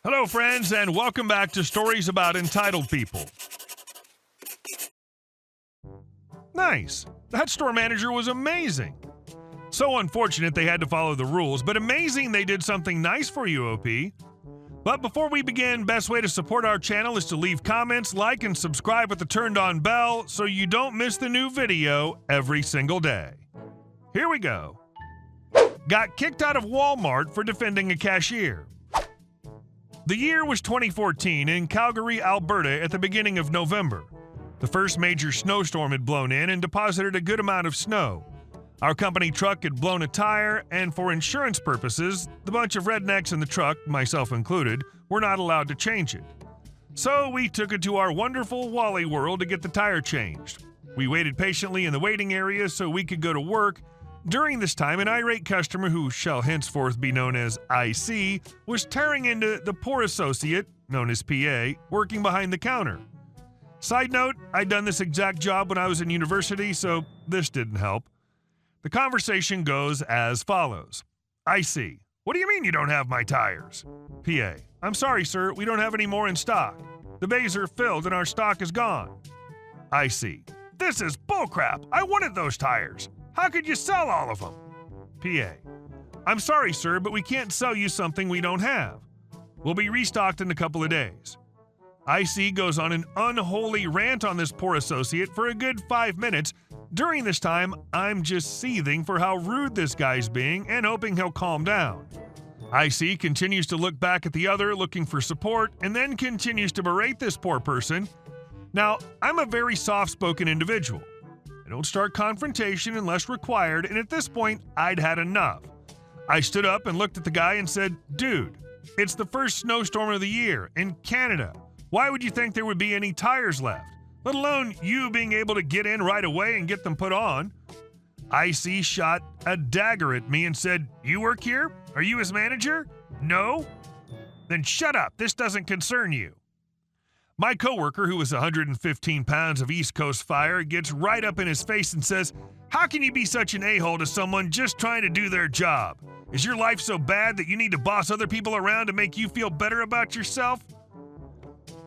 Hello, friends, and welcome back to Stories About Entitled People. Nice. That store manager was amazing. So unfortunate they had to follow the rules, but amazing they did something nice for you, OP. But before we begin, best way to support our channel is to leave comments, like, and subscribe with the turned-on bell so you don't miss the new video every single day. Here we go. Got kicked out of Walmart for defending a cashier. The year was 2014 in Calgary, Alberta at the beginning of November. The first major snowstorm had blown in and deposited a good amount of snow. Our company truck had blown a tire, and for insurance purposes, the bunch of rednecks in the truck, myself included, were not allowed to change it. So we took it to our wonderful Wally World to get the tire changed. We waited patiently in the waiting area so we could go to work. During this time, an irate customer who shall henceforth be known as IC was tearing into the poor associate, known as PA, working behind the counter. Side note, I'd done this exact job when I was in university, so this didn't help. The conversation goes as follows. IC, what do you mean you don't have my tires? PA, I'm sorry, sir, we don't have any more in stock. The bays are filled and our stock is gone. IC, this is bullcrap. I wanted those tires. How could you sell all of them? PA, I'm sorry, sir, but we can't sell you something we don't have. We'll be restocked in a couple of days. IC goes on an unholy rant on this poor associate for a good 5 minutes. During this time, I'm just seething for how rude this guy's being and hoping he'll calm down. IC continues to look back at the other, looking for support, and then continues to berate this poor person. Now, I'm a very soft-spoken individual. I don't start confrontation unless required, and at this point, I'd had enough. I stood up and looked at the guy and said, "Dude, it's the first snowstorm of the year in Canada. Why would you think there would be any tires left? Let alone you being able to get in right away and get them put on." IC shot a dagger at me and said, "You work here? Are you his manager? No? Then shut up. This doesn't concern you." My coworker, who was 115 pounds of East Coast fire, gets right up in his face and says, "How can you be such an a-hole to someone just trying to do their job? Is your life so bad that you need to boss other people around to make you feel better about yourself?"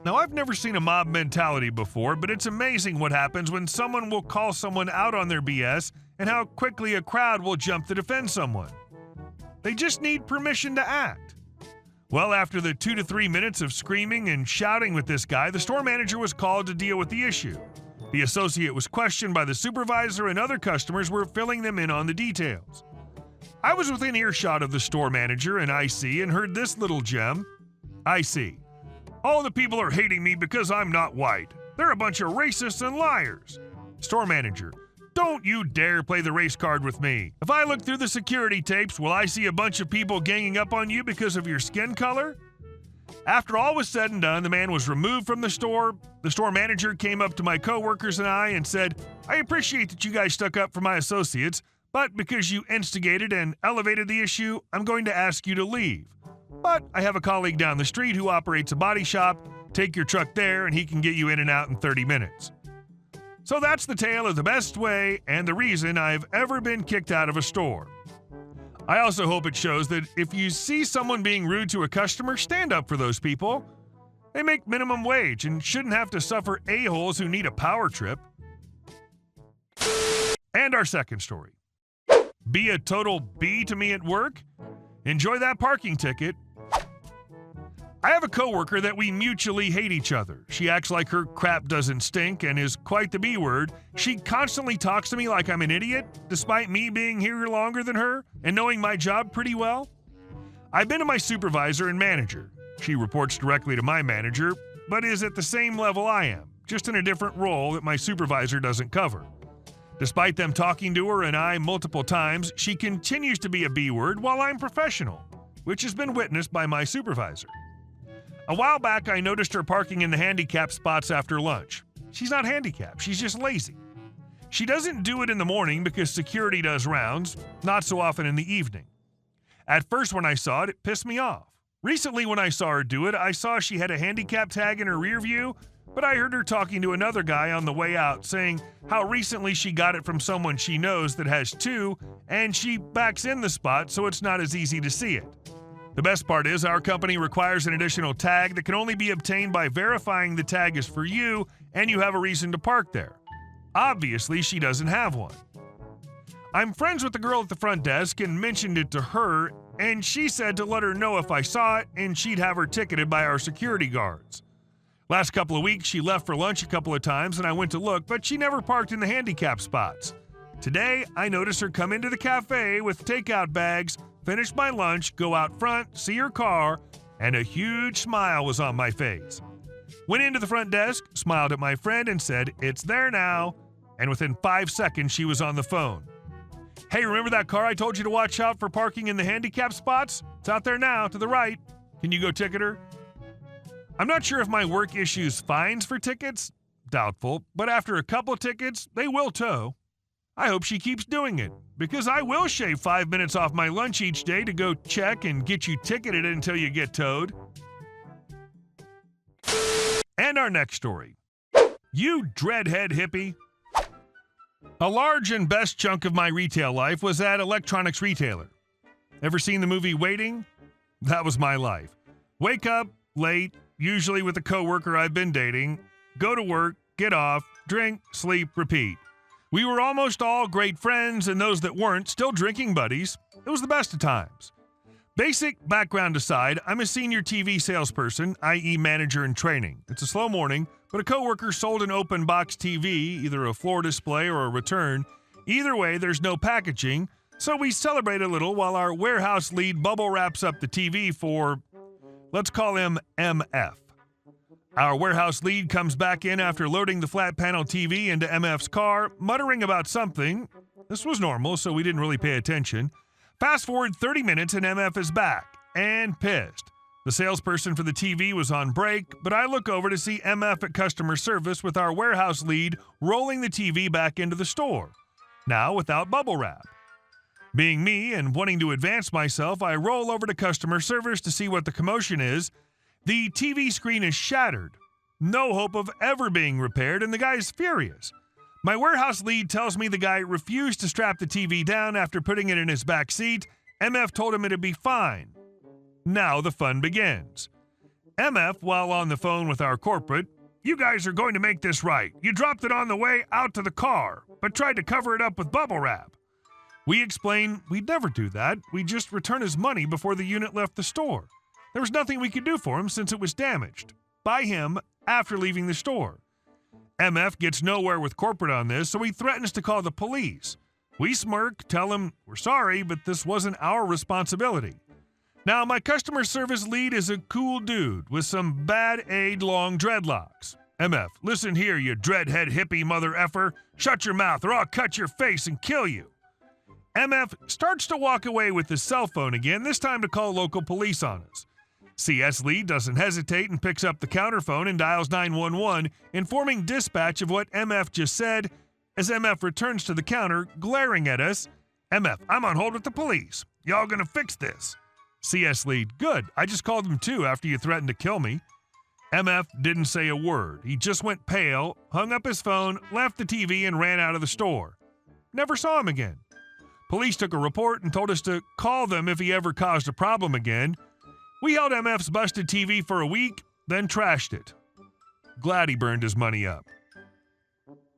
Now, I've never seen a mob mentality before, but it's amazing what happens when someone will call someone out on their BS and how quickly a crowd will jump to defend someone. They just need permission to act. Well, after the 2 to 3 minutes of screaming and shouting with this guy, the store manager was called to deal with the issue. The associate was questioned by the supervisor, and other customers were filling them in on the details. I was within earshot of the store manager and IC and heard this little gem. IC, all the people are hating me because I'm not white. They're a bunch of racists and liars. Store manager, don't you dare play the race card with me. If I look through the security tapes, will I see a bunch of people ganging up on you because of your skin color? After all was said and done, the man was removed from the store. The store manager came up to my coworkers and I and said, "I appreciate that you guys stuck up for my associates, but because you instigated and elevated the issue, I'm going to ask you to leave. But I have a colleague down the street who operates a body shop. Take your truck there and he can get you in and out in 30 minutes. So that's the tale of the best way and the reason I've ever been kicked out of a store. I also hope it shows that if you see someone being rude to a customer, stand up for those people. They make minimum wage and shouldn't have to suffer a-holes who need a power trip. And our second story. Be a total B to me at work? Enjoy that parking ticket. I have a coworker that we mutually hate each other. She acts like her crap doesn't stink and is quite the B word. She constantly talks to me like I'm an idiot, despite me being here longer than her and knowing my job pretty well. I've been to my supervisor and manager. She reports directly to my manager, but is at the same level I am, just in a different role that my supervisor doesn't cover. Despite them talking to her and I multiple times, she continues to be a B word while I'm professional, which has been witnessed by my supervisor. A while back, I noticed her parking in the handicap spots after lunch. She's not handicapped, she's just lazy. She doesn't do it in the morning because security does rounds, not so often in the evening. At first when I saw it, it pissed me off. Recently when I saw her do it, I saw she had a handicap tag in her rear view, but I heard her talking to another guy on the way out saying how recently she got it from someone she knows that has two, and she backs in the spot so it's not as easy to see it. The best part is our company requires an additional tag that can only be obtained by verifying the tag is for you and you have a reason to park there. Obviously, she doesn't have one. I'm friends with the girl at the front desk and mentioned it to her, and she said to let her know if I saw it and she'd have her ticketed by our security guards. Last couple of weeks, she left for lunch a couple of times and I went to look, but she never parked in the handicap spots. Today, I noticed her come into the cafe with takeout bags, finish my lunch, go out front, see her car, and a huge smile was on my face. Went into the front desk, smiled at my friend, and said, "It's there now." And within 5 seconds, she was on the phone. "Hey, remember that car I told you to watch out for parking in the handicap spots? It's out there now, to the right. Can you go ticket her?" I'm not sure if my work issues fines for tickets. Doubtful, but after a couple tickets, they will tow. I hope she keeps doing it, because I will shave 5 minutes off my lunch each day to go check and get you ticketed until you get towed. And our next story. You dreadhead hippie. A large and best chunk of my retail life was at electronics retailer. Ever seen the movie Waiting? That was my life. Wake up late, usually with a coworker I've been dating, go to work, get off, drink, sleep, repeat. We were almost all great friends, and those that weren't, still drinking buddies. It was the best of times. Basic background aside, I'm a senior TV salesperson, i.e. manager in training. It's a slow morning, but a coworker sold an open box TV, either a floor display or a return. Either way, there's no packaging, so we celebrate a little while our warehouse lead bubble wraps up the TV for, let's call him MF. Our warehouse lead comes back in after loading the flat panel TV into MF's car, muttering about something. This was normal, so we didn't really pay attention. Fast forward 30 minutes and MF is back, and pissed. The salesperson for the TV was on break, but I look over to see MF at customer service with our warehouse lead rolling the TV back into the store, now without bubble wrap. Being me and wanting to advance myself, I roll over to customer service to see what the commotion is. The TV screen is shattered. No hope of ever being repaired, and the guy's furious. My warehouse lead tells me the guy refused to strap the TV down after putting it in his back seat. MF told him it'd be fine. Now the fun begins. MF, while on the phone with our corporate, "You guys are going to make this right. You dropped it on the way out to the car, but tried to cover it up with bubble wrap." We explain we'd never do that. We'd just return his money before the unit left the store. There was nothing we could do for him since it was damaged by him after leaving the store. MF gets nowhere with corporate on this, so he threatens to call the police. We smirk, tell him we're sorry, but this wasn't our responsibility. Now, my customer service lead is a cool dude with some bad-aid long dreadlocks. "MF, listen here, you dreadhead hippie mother effer. Shut your mouth or I'll cut your face and kill you." MF starts to walk away with his cell phone again, this time to call local police on us. CS lead doesn't hesitate and picks up the counterphone and dials 911, informing dispatch of what MF just said. As MF returns to the counter, glaring at us, "MF, I'm on hold with the police. Y'all gonna fix this?" CS lead, "Good. I just called them too after you threatened to kill me." MF didn't say a word. He just went pale, hung up his phone, left the TV, and ran out of the store. Never saw him again. Police took a report and told us to call them if he ever caused a problem again. We held MF's busted TV for a week, then trashed it. Glad he burned his money up.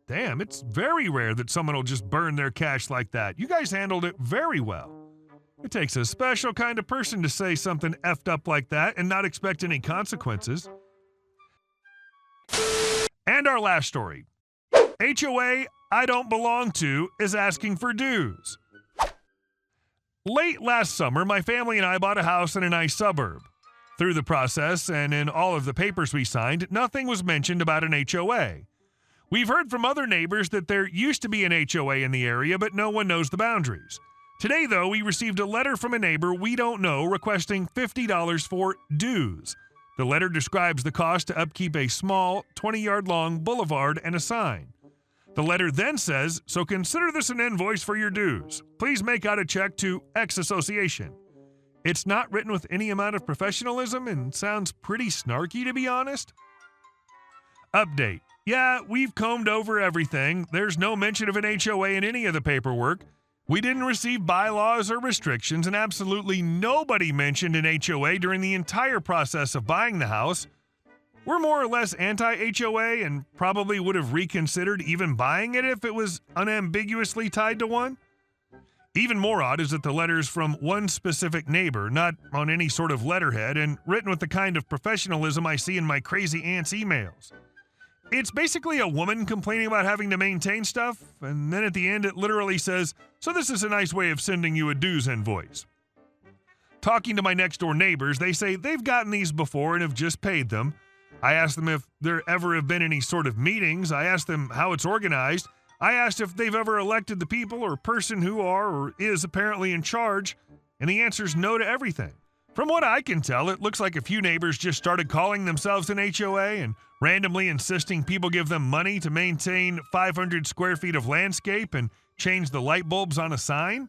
Damn, it's very rare that someone will just burn their cash like that. You guys handled it very well. It takes a special kind of person to say something effed up like that and not expect any consequences. And our last story. HOA I don't belong to is asking for dues. Late last summer, my family and I bought a house in a nice suburb. Through the process and in all of the papers we signed, nothing was mentioned about an HOA. We've heard from other neighbors that there used to be an HOA in the area, but no one knows the boundaries. Today, though, we received a letter from a neighbor we don't know requesting $50 for dues. The letter describes the cost to upkeep a small, 20-yard-long boulevard and a sign. The letter then says, "So consider this an invoice for your dues. Please make out a check to X Association." It's not written with any amount of professionalism and sounds pretty snarky, to be honest. Update. Yeah, we've combed over everything. There's no mention of an HOA in any of the paperwork. We didn't receive bylaws or restrictions, and absolutely nobody mentioned an HOA during the entire process of buying the house. We're more or less anti-HOA and probably would have reconsidered even buying it if it was unambiguously tied to one. Even more odd is that the letter's from one specific neighbor, not on any sort of letterhead, and written with the kind of professionalism I see in my crazy aunt's emails. It's basically a woman complaining about having to maintain stuff, and then at the end it literally says, "So this is a nice way of sending you a dues invoice." Talking to my next-door neighbors, they say they've gotten these before and have just paid them. I asked them if there ever have been any sort of meetings. I asked them how it's organized. I asked if they've ever elected the people or person who are or is apparently in charge, and the answer's no to everything. From what I can tell, it looks like a few neighbors just started calling themselves an HOA and randomly insisting people give them money to maintain 500 square feet of landscape and change the light bulbs on a sign.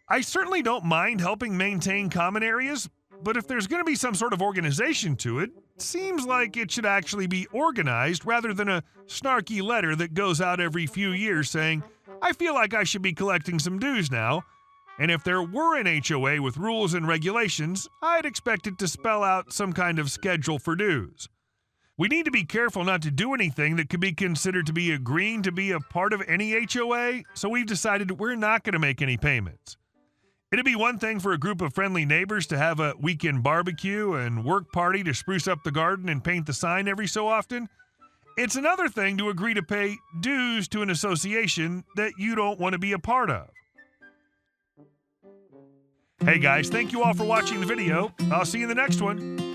I certainly don't mind helping maintain common areas, but if there's going to be some sort of organization to it, seems like it should actually be organized rather than a snarky letter that goes out every few years saying, "I feel like I should be collecting some dues now." And if there were an HOA with rules and regulations, I'd expect it to spell out some kind of schedule for dues. We need to be careful not to do anything that could be considered to be agreeing to be a part of any HOA, so we've decided we're not going to make any payments. It'd be one thing for a group of friendly neighbors to have a weekend barbecue and work party to spruce up the garden and paint the sign every so often. It's another thing to agree to pay dues to an association that you don't want to be a part of. Hey guys, thank you all for watching the video. I'll see you in the next one.